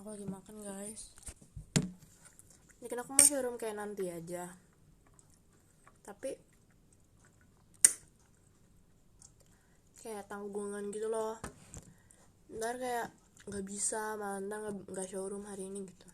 Aku lagi makan guys. Ini kan aku mau showroom kayak nanti aja, tapi kayak tanggungan gitu loh. Ntar kayak nggak bisa, malah ntar nggak showroom hari ini gitu.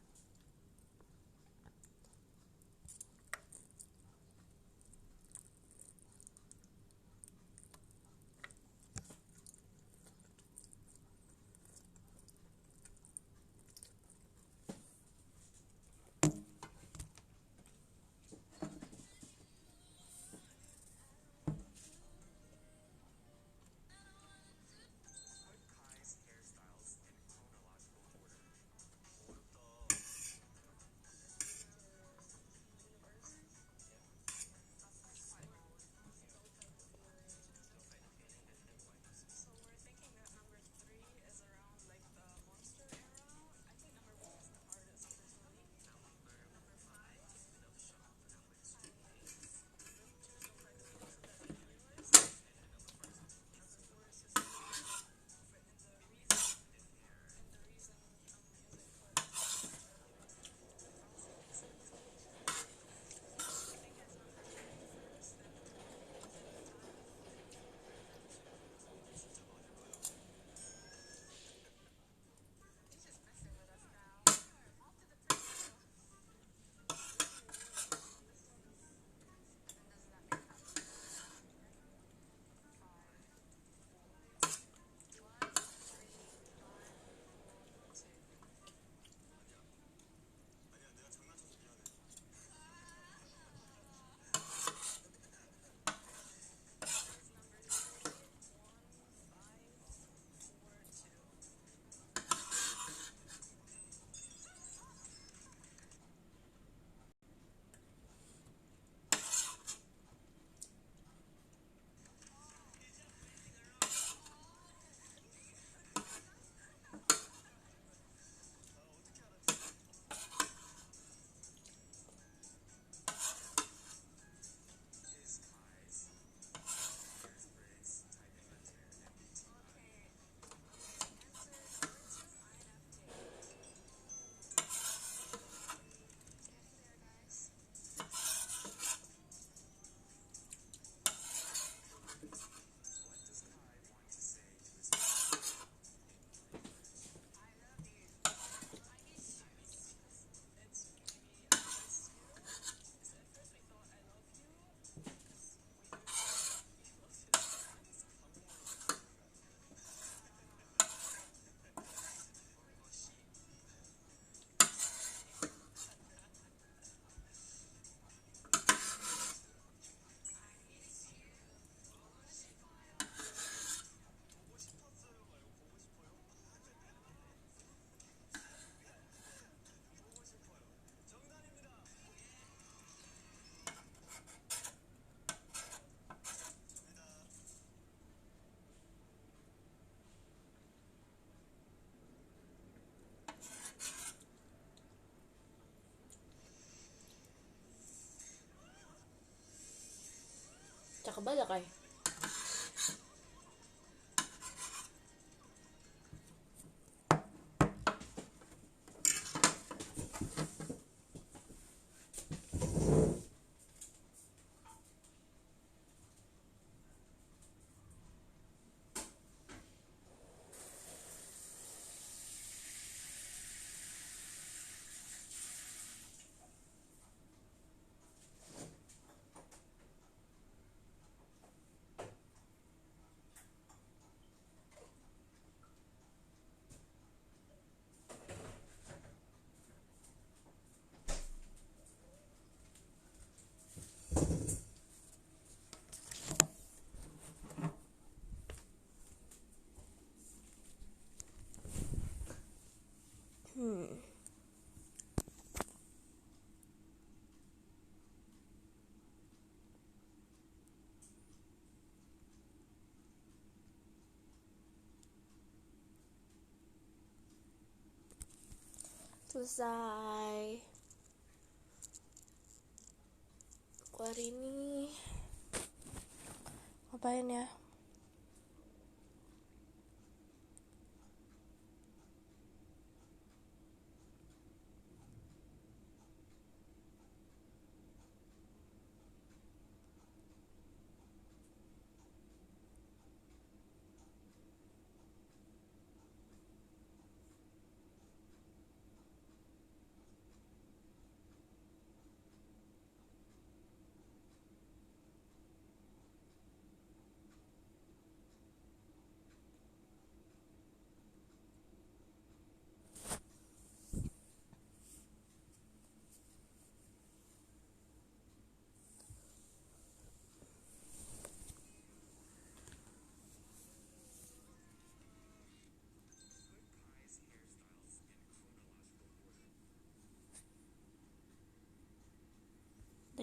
Cakep banget kayak. Selesai. Aku hari ini ngapain ya?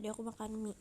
Tadi aku makan mie.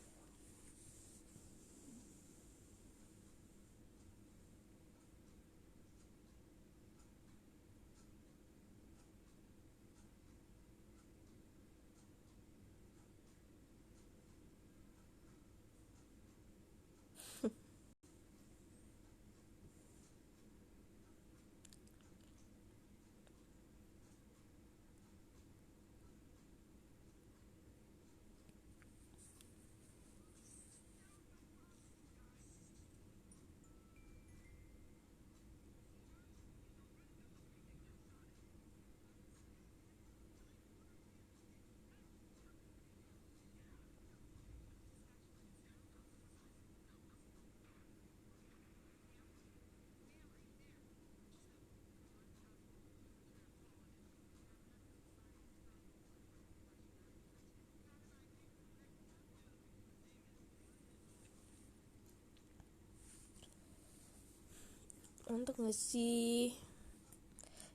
Untuk gak sih?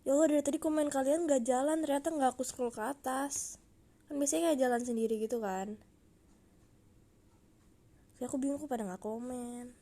Ya Allah, dari tadi komen kalian gak jalan, ternyata gak aku scroll ke atas. Kan biasanya kayak jalan sendiri gitu kan. Jadi aku bingung kok pada gak komen.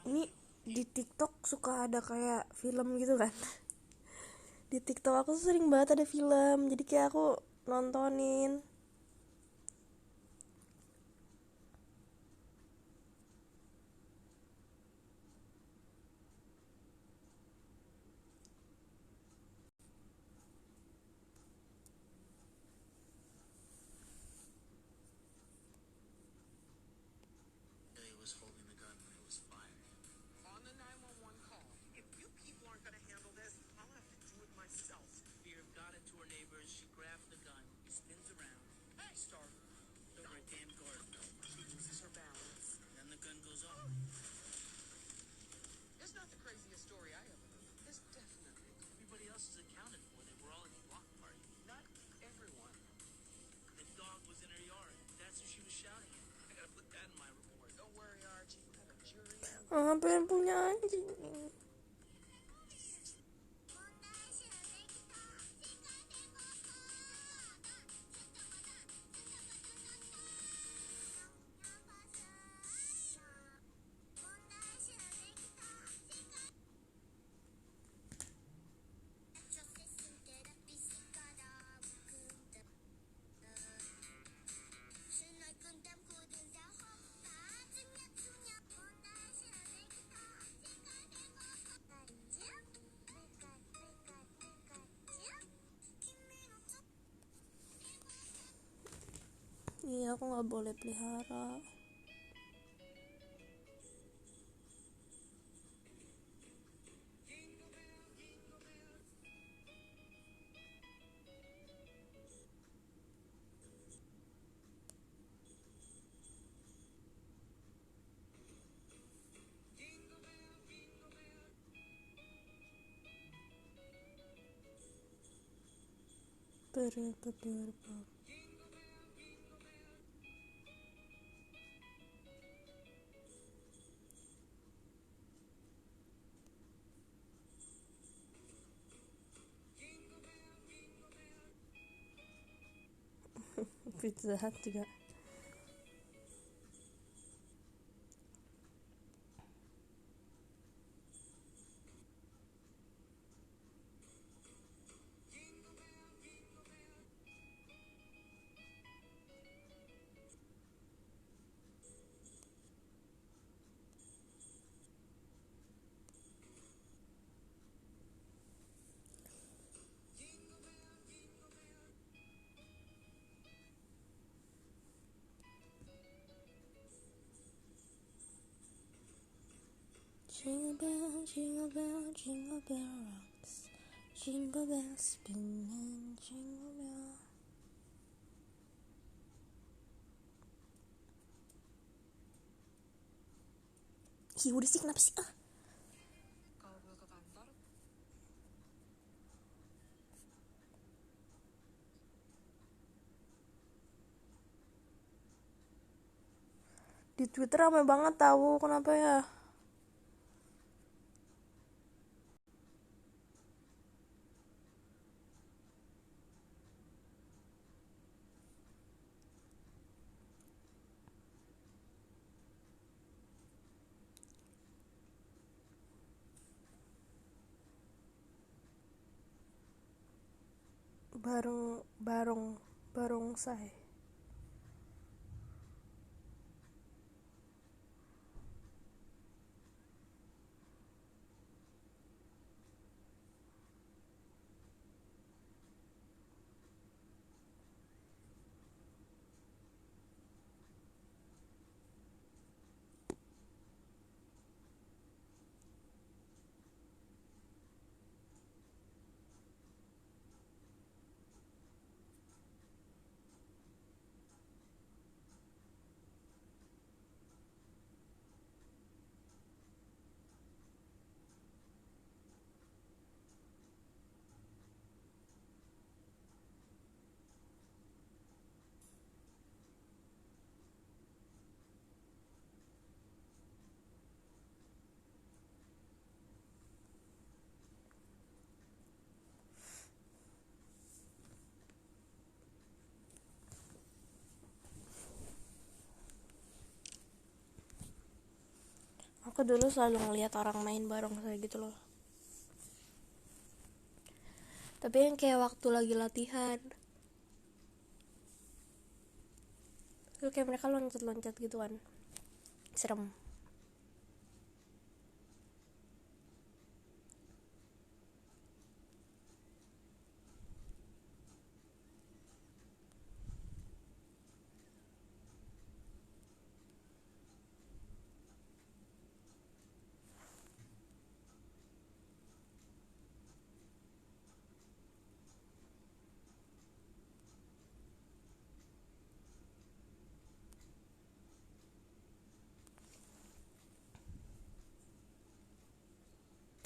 Ini di TikTok suka ada kayak film gitu kan. Di TikTok aku sering banget ada film, jadi kayak aku nontonin. Pengen punya anjing. Iya, aku nggak boleh pelihara. Pizza Hut juga. Jingle bell, jingle bell, jingle bell rocks. Jingle bell spin and jingle bell. Udah sih, kenapa sih? Kalau gue ke kantor, Di Twitter ramai banget tahu, kenapa ya? Barongsai. Aku dulu selalu ngeliat orang main barongsai gitu loh. Tapi yang kayak waktu lagi latihan, itu kayak mereka loncat-loncat gitu kan, serem.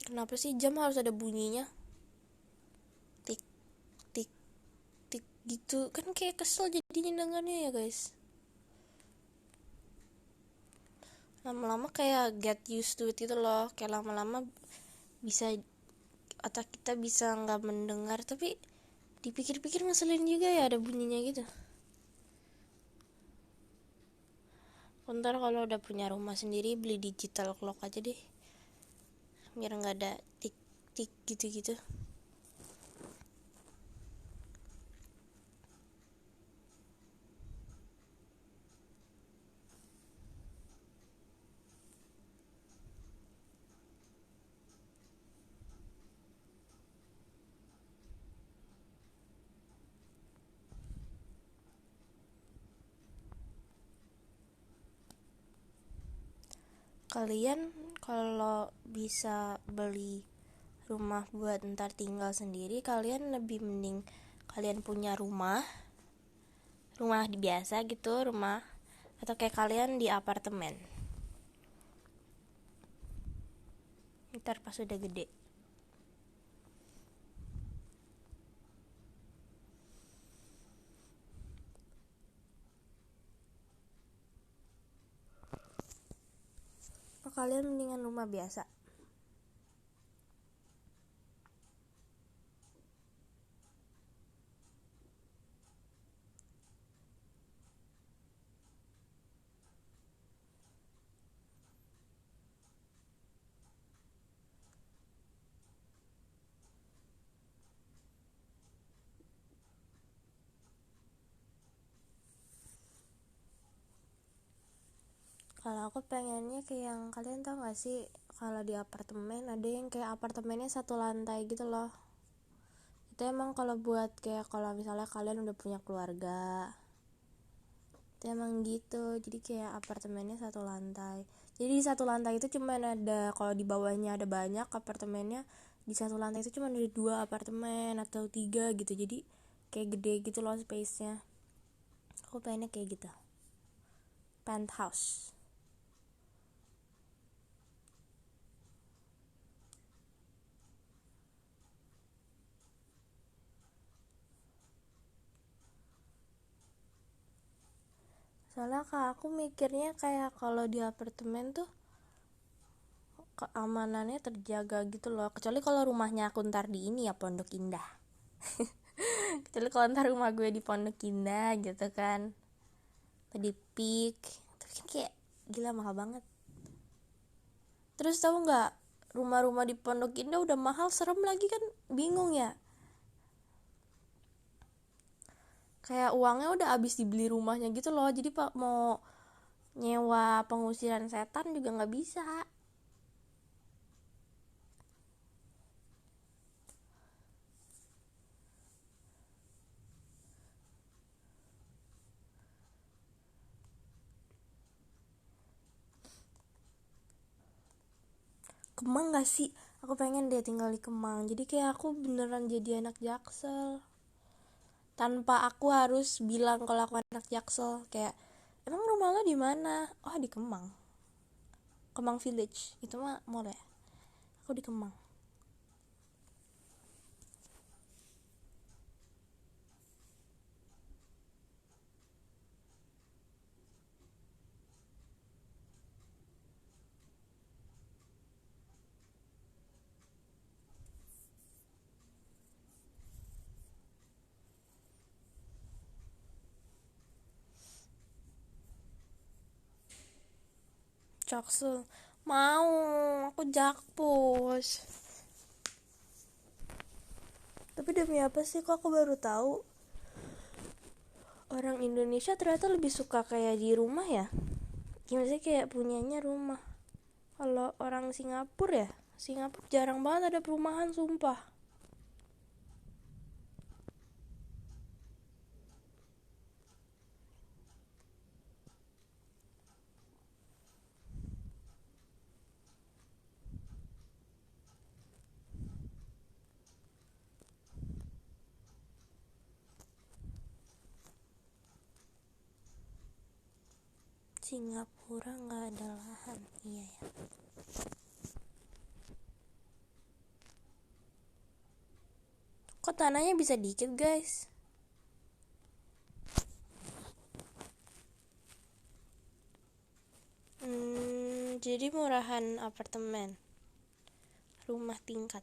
Kenapa sih jam harus ada bunyinya? Tik tik tik gitu kan, kayak kesel jadinya dengannya ya guys. Lama-lama kayak get used to it gitu loh, kayak lama-lama bisa otak kita bisa nggak mendengar, tapi dipikir-pikir ngeselin juga ya ada bunyinya gitu. Ntar kalau udah punya rumah sendiri beli digital clock aja deh, biar nggak ada tik tik gitu-gitu. Kalian kalau bisa beli rumah buat ntar tinggal sendiri, kalian lebih mending kalian punya rumah biasa gitu, rumah, atau kayak kalian di apartemen ntar pas udah gede? Oh, kalian mendingan rumah biasa? Kalau aku pengennya kayak yang kalian tau gak sih, kalau di apartemen ada yang kayak apartemennya satu lantai gitu loh. Itu emang kalau buat kayak kalau misalnya kalian udah punya keluarga, itu emang gitu. Jadi kayak apartemennya satu lantai. Jadi di satu lantai itu cuma ada, kalau di bawahnya ada banyak apartemennya, di satu lantai itu cuma ada 2 apartemen atau 3 gitu. Jadi kayak gede gitu loh space-nya. Aku pengennya kayak gitu, penthouse. Soalnya kak aku mikirnya kayak kalau di apartemen tuh keamanannya terjaga gitu loh. Kecuali kalau rumahnya aku ntar di ini ya, Pondok Indah. Kecuali kalau ntar rumah gue di Pondok Indah gitu kan, atau di Peak. Tapi kan kayak gila mahal banget. Terus tahu nggak, rumah-rumah di Pondok Indah udah mahal, serem lagi kan, bingung ya. Kayak uangnya udah habis dibeli rumahnya gitu loh. Jadi pak mau nyewa pengusiran setan juga nggak bisa. Kemang gak sih? Aku pengen deh tinggal di Kemang. Jadi kayak aku beneran jadi anak Jaksel. Tanpa aku harus bilang kalau aku anak Jaksel. Kayak, emang rumah lo di mana? Oh, di Kemang. Kemang Village. Itu mah mall ya. Aku di Kemang. Jaksel. Mau, aku Jakpus. Tapi demi apa sih kok aku baru tahu orang Indonesia ternyata lebih suka kayak di rumah ya. Gimana sih kayak punyanya rumah. Kalau orang Singapura ya, Singapura jarang banget ada perumahan sumpah. Singapura nggak ada lahan, iya ya. Kok tanahnya bisa dikit guys? Jadi murahan apartemen, rumah tingkat.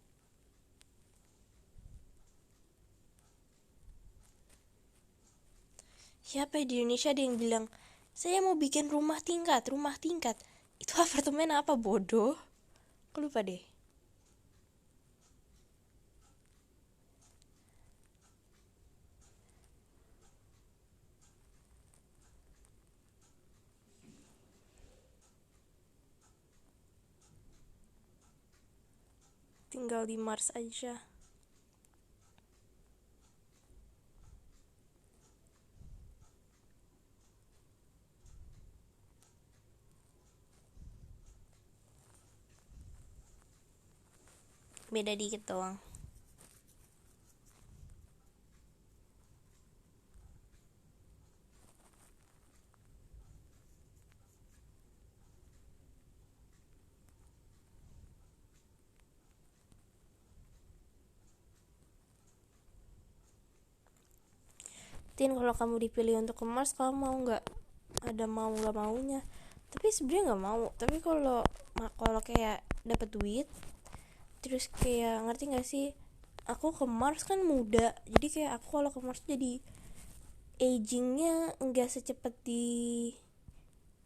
Siapa ya di Indonesia ada yang bilang, saya mau bikin rumah tingkat, rumah tingkat. Itu apartemen apa bodoh? Aku lupa deh. Tinggal di Mars aja. beda dikit doang. Tin, kalau kamu dipilih untuk ke Mars, kamu mau nggak? Ada mau nggak maunya. Tapi sebenarnya nggak mau. Tapi kalau kayak dapat duit, terus kayak ngerti nggak sih? Aku ke Mars kan muda, jadi kayak aku kalau ke Mars jadi agingnya nggak secepat di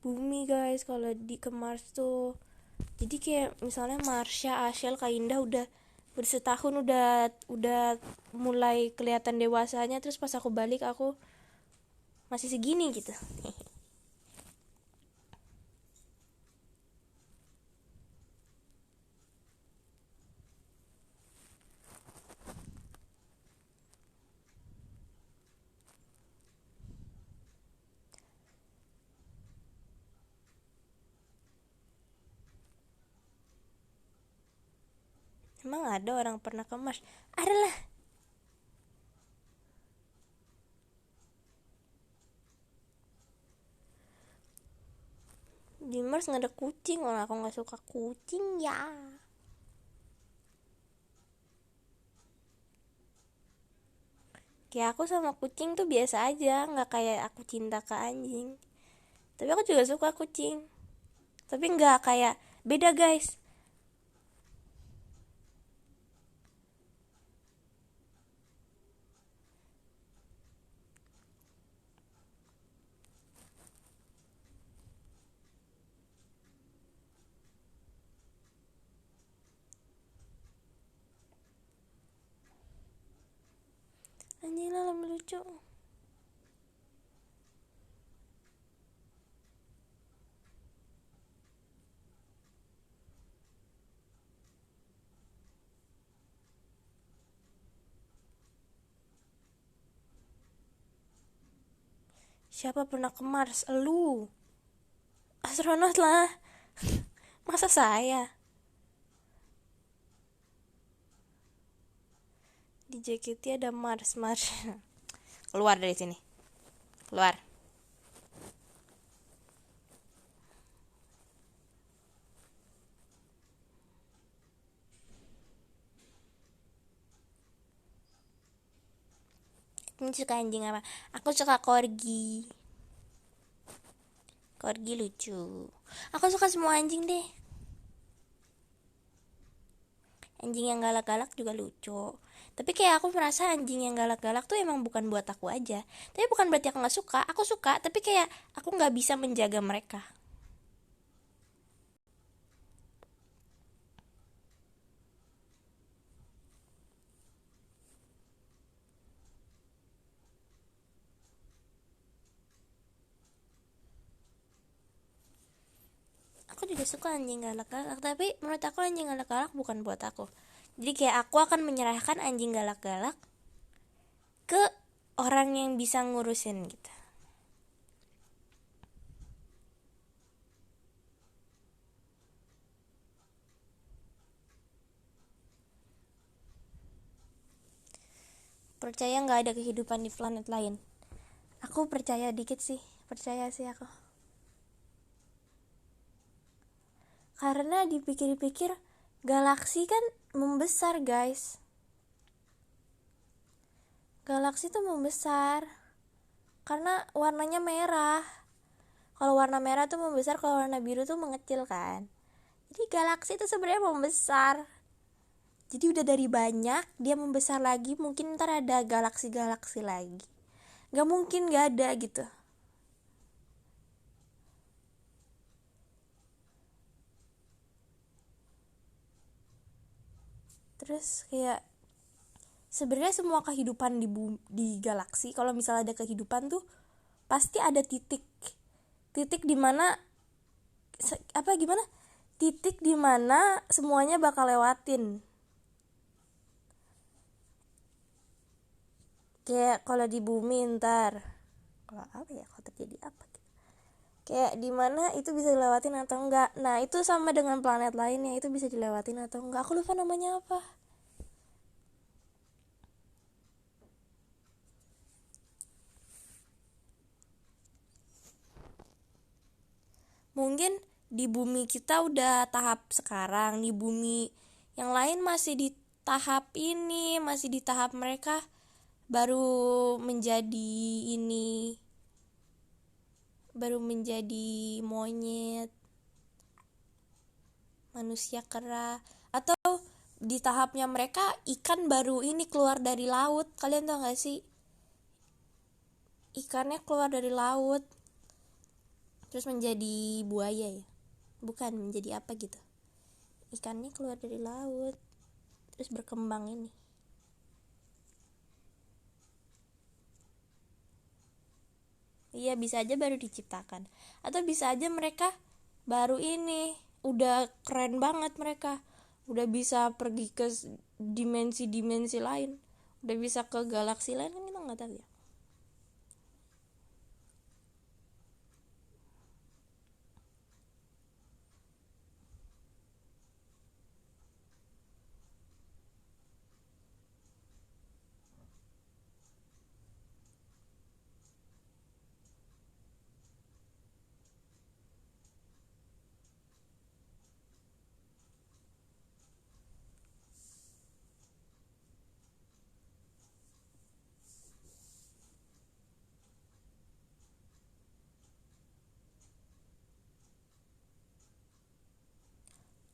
bumi guys. Kalau di ke Mars tuh, jadi kayak misalnya Marsha, Ashel, Kak Indah udah bersetahun udah mulai kelihatan dewasanya, terus pas aku balik aku masih segini gitu. Emang ada orang pernah ke Mars? Ada lah. Di Mars nggak ada kucing, orang aku nggak suka kucing ya. Kayak aku sama kucing tuh biasa aja, nggak kayak aku cinta ke anjing. Tapi aku juga suka kucing. Tapi nggak kayak, beda guys. Anjing lah lebih lucu. Siapa pernah ke Mars? Lu astronot lah. Masa saya? Di JKT ada Mars. Keluar dari sini. Keluar. Ini suka anjing apa? Aku suka corgi. Corgi lucu. Aku suka semua anjing deh. Anjing yang galak-galak juga lucu. Tapi kayak aku merasa anjing yang galak-galak tuh emang bukan buat aku aja. Tapi bukan berarti aku gak suka. Aku suka, tapi kayak aku gak bisa menjaga mereka. Aku juga suka anjing galak-galak, tapi menurut aku anjing galak-galak bukan buat aku. Jadi kayak aku akan menyerahkan anjing galak-galak ke orang yang bisa ngurusin gitu. Percaya nggak ada kehidupan di planet lain? Aku percaya dikit sih, percaya sih aku. Karena dipikir-pikir galaksi kan membesar guys. Galaksi tuh membesar karena warnanya merah. Kalau warna merah tuh membesar, kalau warna biru tuh mengecil kan. Jadi galaksi itu sebenarnya membesar. Jadi udah dari banyak dia membesar lagi, mungkin ntar ada galaksi-galaksi lagi. Gak mungkin gak ada gitu. Terus kayak sebenarnya semua kehidupan di galaksi, kalau misalnya ada kehidupan tuh pasti ada titik dimana apa gimana titik dimana semuanya bakal lewatin. Kayak kalau di bumi ntar, kalau apa ya, kalau terjadi apa gitu. Kayak dimana itu bisa dilewatin atau enggak. Nah itu sama dengan planet lainnya, itu bisa dilewatin atau enggak. Aku lupa namanya apa. mungkin di bumi kita udah tahap sekarang, di bumi yang lain masih di tahap ini, masih di tahap mereka baru menjadi ini, baru menjadi monyet, manusia kera, atau di tahapnya mereka ikan baru ini keluar dari laut. Kalian tau gak sih, ikannya keluar dari laut terus menjadi buaya ya, bukan menjadi apa gitu, ikannya keluar dari laut terus berkembang ini. Iya, bisa aja baru diciptakan, atau bisa aja mereka baru ini udah keren banget, mereka udah bisa pergi ke dimensi-dimensi lain, udah bisa ke galaksi lain, kan kita nggak tahu ya.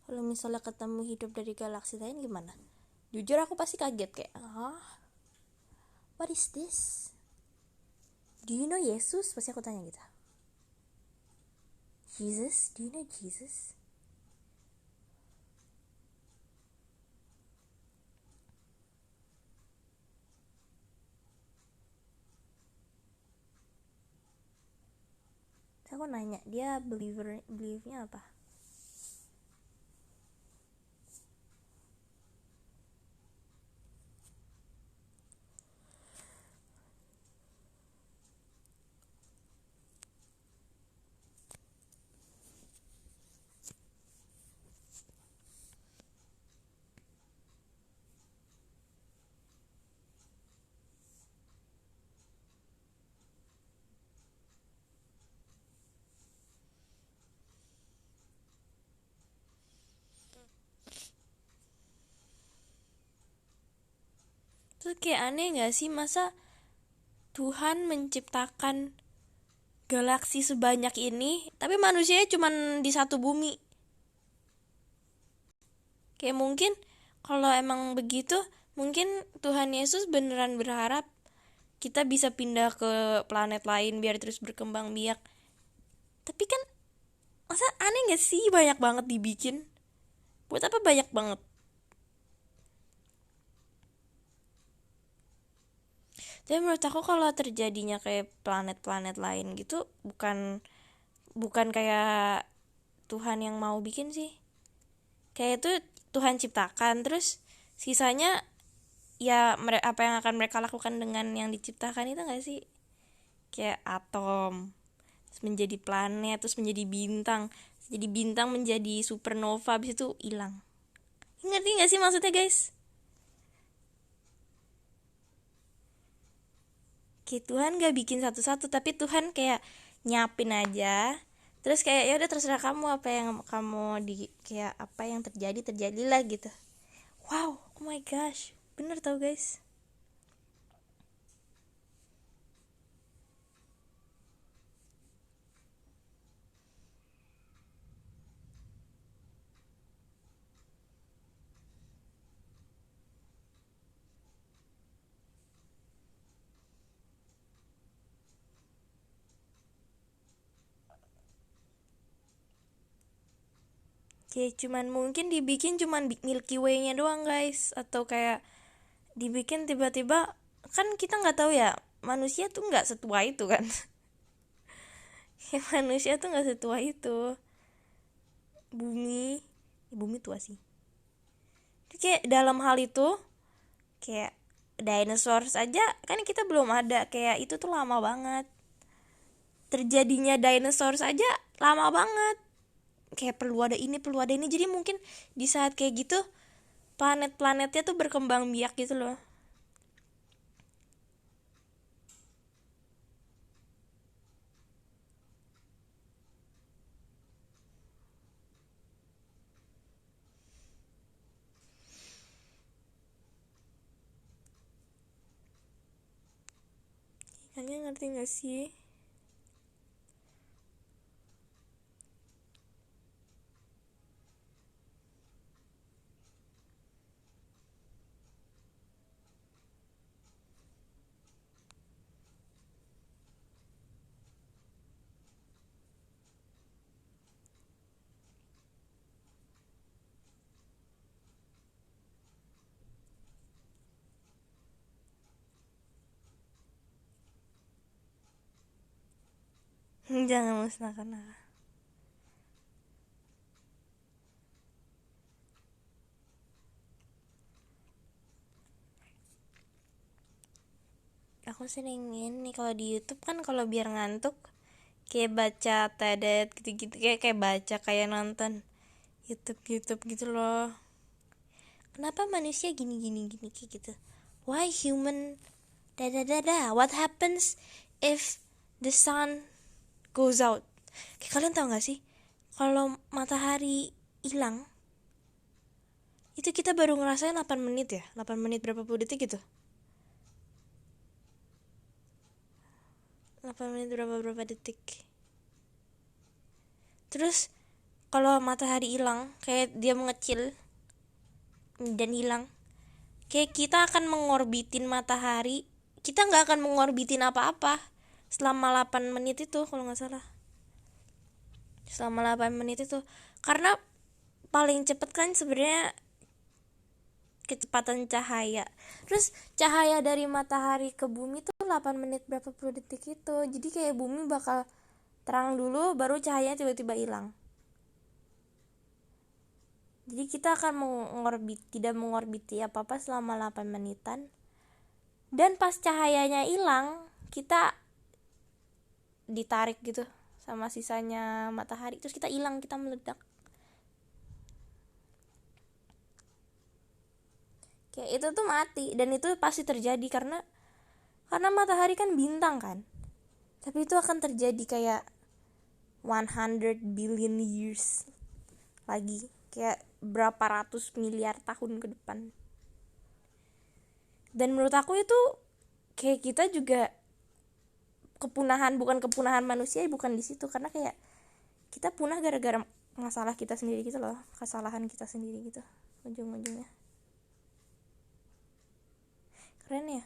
Kalau misalnya ketemu hidup dari galaksi lain gimana? Jujur aku pasti kaget, kayak what is this? Do you know Yesus? Pasti aku tanya gitu. Jesus? Do you know Jesus? Terus aku nanya, dia believe-nya apa? Terus kayak aneh gak sih, masa Tuhan menciptakan galaksi sebanyak ini tapi manusianya cuma di satu bumi? Kayak mungkin kalau emang begitu, mungkin Tuhan Yesus beneran berharap kita bisa pindah ke planet lain biar terus berkembang biak. Tapi kan masa aneh gak sih banyak banget dibikin? Buat apa banyak banget? Tapi menurut aku kalau terjadinya kayak planet-planet lain gitu, bukan bukan kayak Tuhan yang mau bikin sih. Kayak itu Tuhan ciptakan, terus sisanya ya apa yang akan mereka lakukan dengan yang diciptakan itu gak sih? Kayak atom terus menjadi planet, terus menjadi bintang, jadi bintang menjadi supernova, habis itu hilang. Ngerti gak sih maksudnya, guys? Kayak Tuhan gak bikin satu-satu, tapi Tuhan kayak nyapin aja. Terus kayak ya udah terserah kamu, apa yang kamu di kayak apa yang terjadi terjadilah gitu. Wow, oh my gosh, bener tau guys. Kayak cuman mungkin dibikin cuman Milky Way-nya doang guys, atau kayak dibikin tiba-tiba, kan kita nggak tahu ya, manusia tuh nggak setua itu kan. Ya, manusia tuh nggak setua itu. Bumi tua sih. Kayak dalam hal itu, kayak dinosaurus aja kan kita belum ada, kayak itu tuh lama banget. Terjadinya dinosaurus aja lama banget. Kayak perlu ada ini. Jadi mungkin di saat kayak gitu planet-planetnya tuh berkembang biak gitu loh. Kalian ngerti gak sih? Jangan musnahkan aku. Aku sering ini kalau di YouTube kan, kalau biar ngantuk kayak baca TED gitu-gitu, kayak baca, kayak nonton YouTube gitu loh. Kenapa manusia gini kayak gitu? Why human what happens if the sun goes out? Kayak kalian tau gak sih, kalau matahari hilang itu kita baru ngerasain 8 menit ya, 8 menit berapa puluh detik gitu, 8 menit berapa detik. Terus kalau matahari hilang, kayak dia mengecil dan hilang, kayak kita akan mengorbitin matahari. Kita nggak akan mengorbitin apa-apa selama 8 menit itu, kalau nggak salah. Selama 8 menit itu, karena paling cepet kan sebenarnya kecepatan cahaya. Terus cahaya dari matahari ke bumi tuh 8 menit berapa puluh detik itu. Jadi kayak bumi bakal terang dulu, baru cahayanya tiba-tiba hilang. Jadi kita akan tidak mengorbiti apa-apa selama 8 menitan. Dan pas cahayanya hilang, kita ditarik gitu sama sisanya matahari. Terus kita hilang, kita meledak. Kayak itu tuh mati. Dan itu pasti terjadi karena matahari kan bintang kan. Tapi itu akan terjadi kayak 100 billion years lagi, kayak berapa ratus miliar tahun ke depan. Dan menurut aku itu kayak kita juga kepunahan, bukan kepunahan manusia, bukan di situ, karena kayak kita punah gara-gara masalah kita sendiri gitu loh, kesalahan kita sendiri gitu ujung-ujungnya. Keren ya.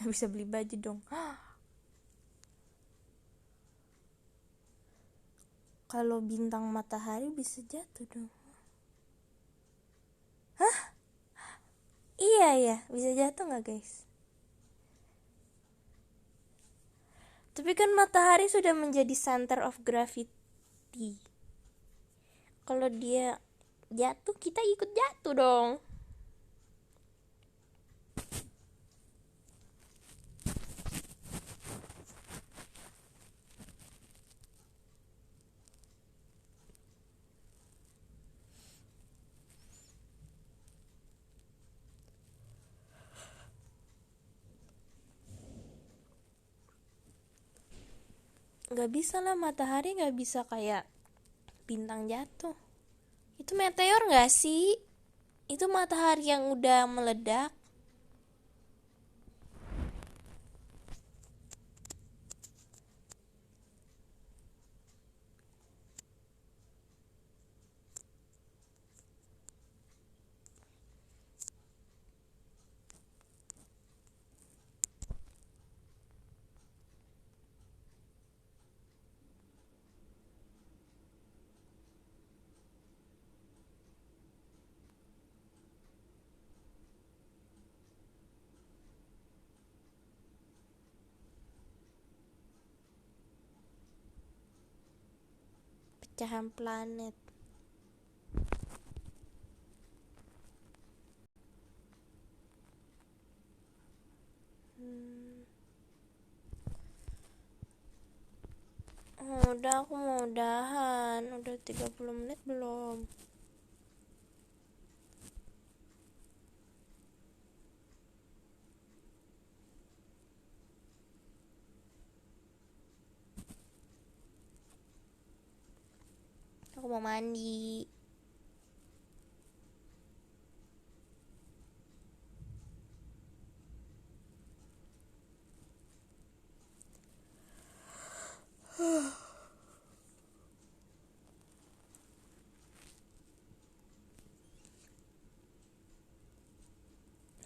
Gak bisa beli baju dong. Kalau bintang matahari bisa jatuh dong. Hah? Iya ya, bisa jatuh nggak guys? Tapi kan matahari sudah menjadi center of gravity. Kalau dia jatuh, kita ikut jatuh dong. Gak bisa lah, matahari gak bisa kayak bintang jatuh. Itu meteor gak sih? Itu matahari yang udah meledak. Pecahan planet. Udah, aku mau udahan. Udah 30 menit belum? aku mau mandi.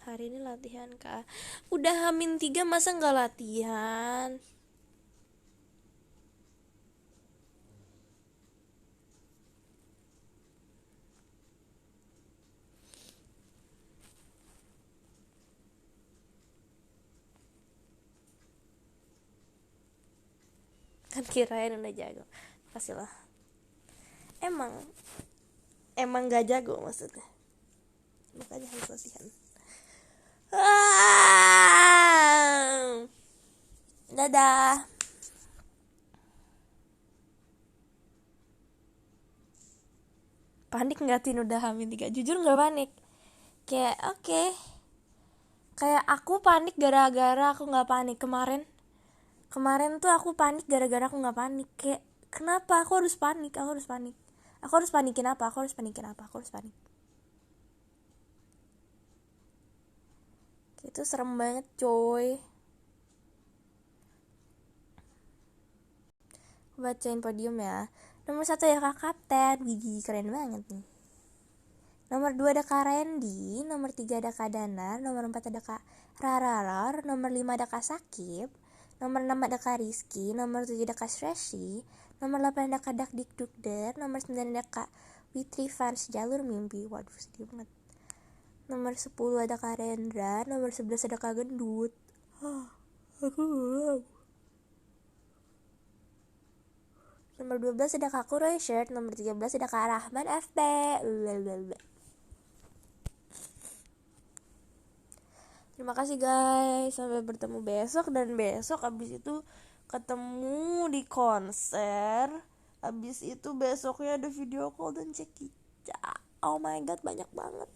Hari ini latihan kak. Udah H-3 masa nggak latihan? Kan kirain udah jago. Pastilah. Emang gak jago maksudnya. Makanya harus latihan. Dadah. Panik nggak Tin udah H-3? Jujur nggak panik. Kayak oke. Kayak aku panik gara-gara aku nggak panik kemarin. Kemarin tuh aku panik gara-gara aku nggak panik. Kayak kenapa aku harus panik? Aku harus panik. Aku harus panikin apa? Aku harus panikin apa? Aku harus panik. Itu serem banget coy. Bacain podium ya. Nomor 1 ya Kak Kapten. Gigi keren banget nih. Nomor 2 ada Kak Randy. Nomor 3 ada Kak Danar. Nomor 4 ada Kak Rararor. Nomor 5 ada Kak Sakib. Nomor 6 ada Kak Rizky. Nomor 7 ada Kak Sreshi. Nomor 8 ada Kak Dakdikdukder. Nomor 9 ada Kak Witri Fans Jalur Mimpi. Waduh sedih banget. Nomor 10 ada Kak Rendra. Nomor 11 ada Kak Gendut. Nomor 12 ada Kak Kuroy Shirt. Nomor 13 ada Kak Rahman FB. Terima kasih guys. Sampai bertemu besok. Dan besok abis itu ketemu di konser. Abis itu besoknya ada video call dan cekicak. Oh my god banyak banget.